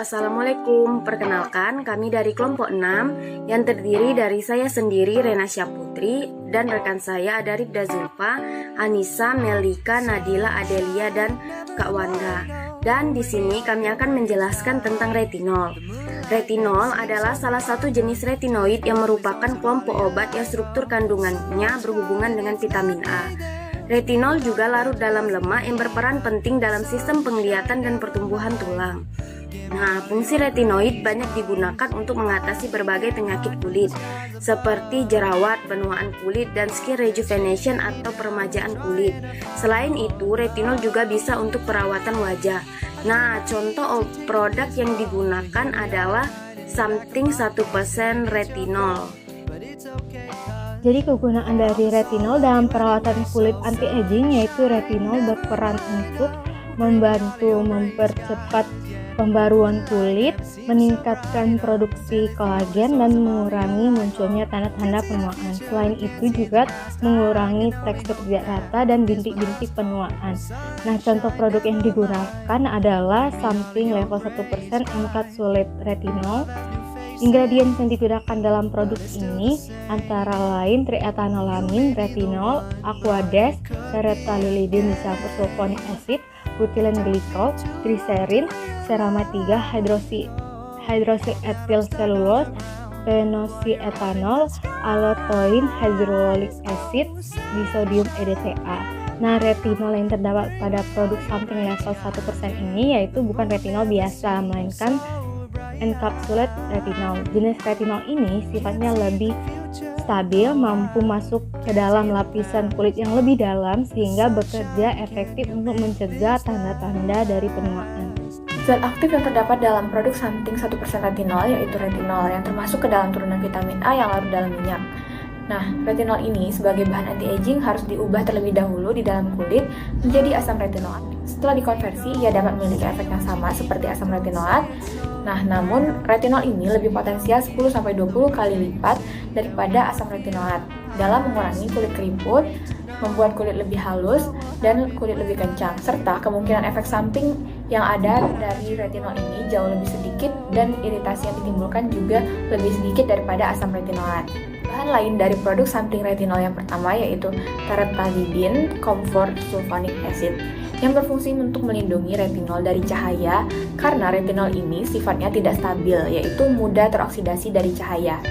Assalamualaikum. Perkenalkan, kami dari kelompok 6 yang terdiri dari saya sendiri, Renasya Putri, dan rekan saya ada Ribda Zulfa, Anissa, Melika, Nadila, Adelia, dan Kak Wanda. Dan di sini kami akan menjelaskan tentang retinol. Retinol adalah salah satu jenis retinoid yang merupakan kelompok obat yang struktur kandungannya berhubungan dengan vitamin A. Retinol juga larut dalam lemak yang berperan penting dalam sistem penglihatan dan pertumbuhan tulang. Nah, fungsi retinoid banyak digunakan untuk mengatasi berbagai penyakit kulit, seperti jerawat, penuaan kulit, dan skin rejuvenation atau peremajaan kulit. Selain itu, retinol juga bisa untuk perawatan wajah. Nah, contoh produk yang digunakan adalah Something 1% retinol. Jadi kegunaan dari retinol dalam perawatan kulit anti-aging yaitu retinol berperan untuk membantu mempercepat pembaruan kulit, meningkatkan produksi kolagen, dan mengurangi munculnya tanda-tanda penuaan. Selain itu juga mengurangi tekstur tidak rata dan bintik-bintik penuaan. Nah, contoh produk yang digunakan adalah Something level 1% encapsulated retinol. Ingredient yang digunakan dalam produk ini antara lain triethanolamin, retinol, aquades, sertraline disulfonic acid, butylene glycol, glycerin, ceramide 3, hydroxyethyl cellulose, phenoxyetanol, allotoin, hydrochloric acid, disodium EDTA. Nah, retinol yang terdapat pada produk Something level 1% ini yaitu bukan retinol biasa, melainkan encapsulated retinol. Jenis retinol ini sifatnya lebih stabil, mampu masuk ke dalam lapisan kulit yang lebih dalam sehingga bekerja efektif untuk mencegah tanda-tanda dari penuaan. Zat aktif yang terdapat dalam produk Something 1% retinol yaitu retinol yang termasuk ke dalam turunan vitamin A yang larut dalam minyak. Nah, retinol ini sebagai bahan anti-aging harus diubah terlebih dahulu di dalam kulit menjadi asam retinoat. Setelah dikonversi, ia dapat memiliki efek yang sama seperti asam retinoat. Nah, namun retinol ini lebih potensial 10-20 kali lipat daripada asam retinoat dalam mengurangi kulit keriput, membuat kulit lebih halus, dan kulit lebih kencang, serta kemungkinan efek samping yang ada dari retinol ini jauh lebih sedikit dan iritasi yang ditimbulkan juga lebih sedikit daripada asam retinoat. Bahan lain dari produk Something retinol yang pertama yaitu tereptalidin comfort sulfonic acid yang berfungsi untuk melindungi retinol dari cahaya karena retinol ini sifatnya tidak stabil, yaitu mudah teroksidasi dari cahaya.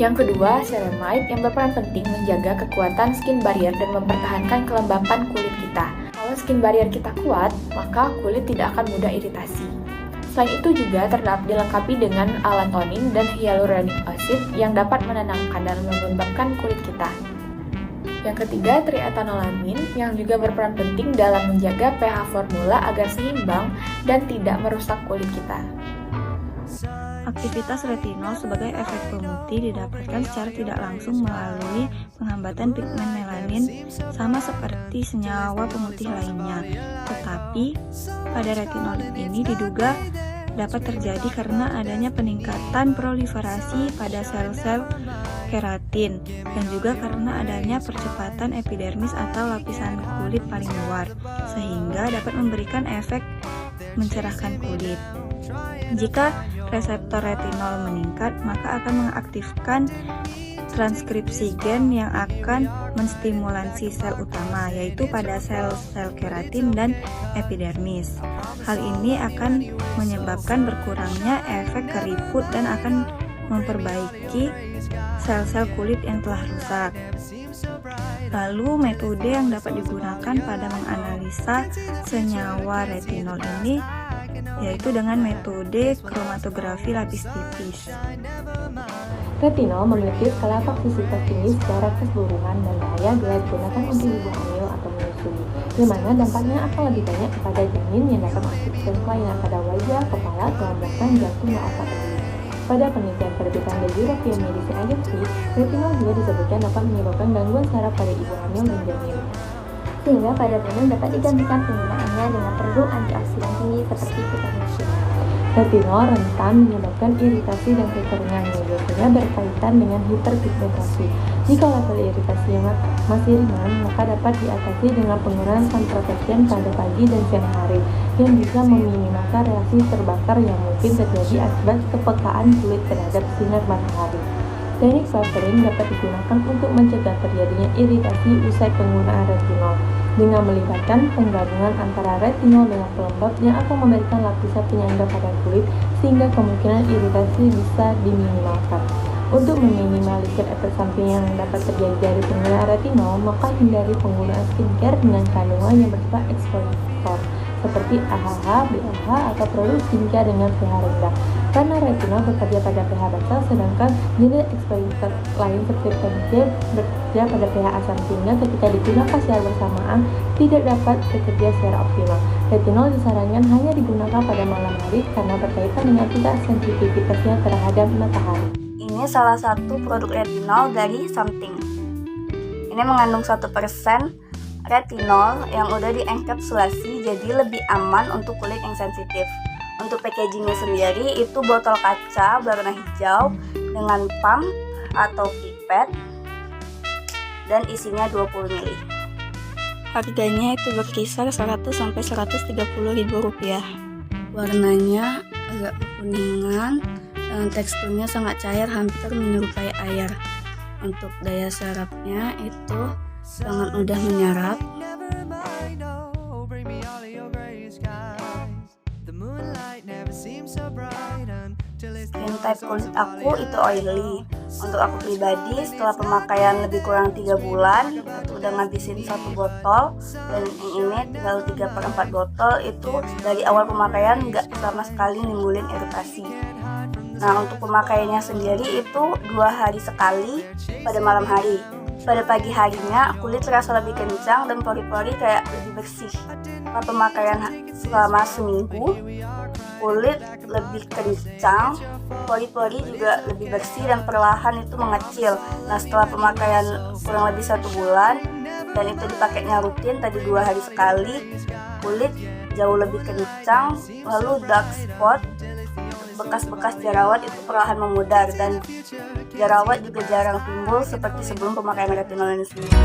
Yang kedua, ceramide yang berperan penting menjaga kekuatan skin barrier dan mempertahankan kelembapan kulit kita. Kalau skin barrier kita kuat, maka kulit tidak akan mudah iritasi. Selain itu juga dilengkapi dengan allantoin dan hyaluronic acid yang dapat menenangkan dan melembabkan kulit kita. Yang ketiga, triethanolamin yang juga berperan penting dalam menjaga pH formula agar seimbang dan tidak merusak kulit kita. Aktivitas retinol sebagai efek pemutih didapatkan secara tidak langsung melalui penghambatan pigmen melanin sama seperti senyawa pemutih lainnya. Tetapi pada retinol ini diduga dapat terjadi karena adanya peningkatan proliferasi pada sel-sel keratin dan juga karena adanya percepatan epidermis atau lapisan kulit paling luar sehingga dapat memberikan efek mencerahkan kulit. Jika reseptor retinol meningkat, maka akan mengaktifkan transkripsi gen yang akan menstimulasi sel utama, yaitu pada sel-sel keratin dan epidermis. Hal ini akan menyebabkan berkurangnya efek keriput dan akan memperbaiki sel-sel kulit yang telah rusak. Lalu metode yang dapat digunakan pada menganalisa senyawa retinol ini yaitu dengan metode kromatografi lapis tipis. Retinol memiliki skala toksisitas tinggi secara keseluruhan dan bahaya bila digunakan untuk ibu hamil atau menyusui, di mana dampaknya akan lebih banyak kepada janin yang dapat mengakibatkan kelainan pada wajah, kepala, tulang belakang, jantung, dan otak tubuh. Pada penelitian terbitan The European Medicine Agency, retinol juga disebutkan dapat menyebabkan gangguan saraf pada ibu hamil dan janin, sehingga pada janin dapat digantikan penggunaannya dengan produk antioksidan tinggi seperti vitamin C. Retinol rentan menyebabkan iritasi dan kekeringan yang biasanya berkaitan dengan hiperpigmentasi. Jika level iritasinya masih ringan, maka dapat diatasi dengan penggunaan sun protection pada pagi dan siang hari yang bisa meminimalkan reaksi terbakar yang mungkin terjadi akibat kepekaan kulit terhadap sinar matahari. Teknik buffering dapat digunakan untuk mencegah terjadinya iritasi usai penggunaan retinol dengan melibatkan penggabungan antara retinol dengan pelembab yang akan memberikan lapisan penyangga pada kulit sehingga kemungkinan iritasi bisa diminimalkan. Untuk meminimalisir efek samping yang dapat terjadi dari penggunaan retinol, maka hindari penggunaan skincare dengan kandungan yang bersifat eksfoliator seperti AHA, BHA, atau produk skincare dengan pH rendah. Karena retinol bekerja pada pH basal, sedangkan jenis eksfoliator lain seperti pensil bekerja pada pH asam, sehingga ketika digunakan secara bersamaan tidak dapat bekerja secara optimal. Retinol disarankan hanya digunakan pada malam hari karena berkaitan dengan tingkat sensitivitasnya terhadap matahari. Ini salah satu produk retinol dari Something. Ini mengandung 1% retinol yang udah dienkapsulasi, jadi lebih aman untuk kulit yang sensitif. Untuk packagingnya sendiri itu botol kaca berwarna hijau dengan pump atau pipet dan isinya 20 ml. Harganya itu berkisar 100-130 ribu rupiah. Warnanya agak kekuningan dan teksturnya sangat cair, hampir menyerupai air. Untuk daya serapnya itu sangat mudah menyerap. Skin type kulit aku itu oily. Untuk aku pribadi, setelah pemakaian lebih kurang 3 bulan, itu udah ngabisin 1 botol, dan yang ini tinggal 3/4 botol. Itu dari awal pemakaian nggak sama sekali nimbulin iritasi. Nah, untuk pemakaiannya sendiri itu 2 hari sekali pada malam hari. Pada pagi harinya kulit terasa lebih kencang dan pori-pori kayak lebih bersih. Setelah pemakaian selama seminggu, kulit lebih kencang, pori-pori juga lebih bersih dan perlahan itu mengecil. Nah, setelah pemakaian kurang lebih 1 bulan dan itu dipakainya rutin, tadi 2 hari sekali, kulit jauh lebih kencang, lalu dark spot, bekas-bekas jerawat itu perlahan memudar dan jerawat juga jarang timbul seperti sebelum pemakaian retinol ini sendiri.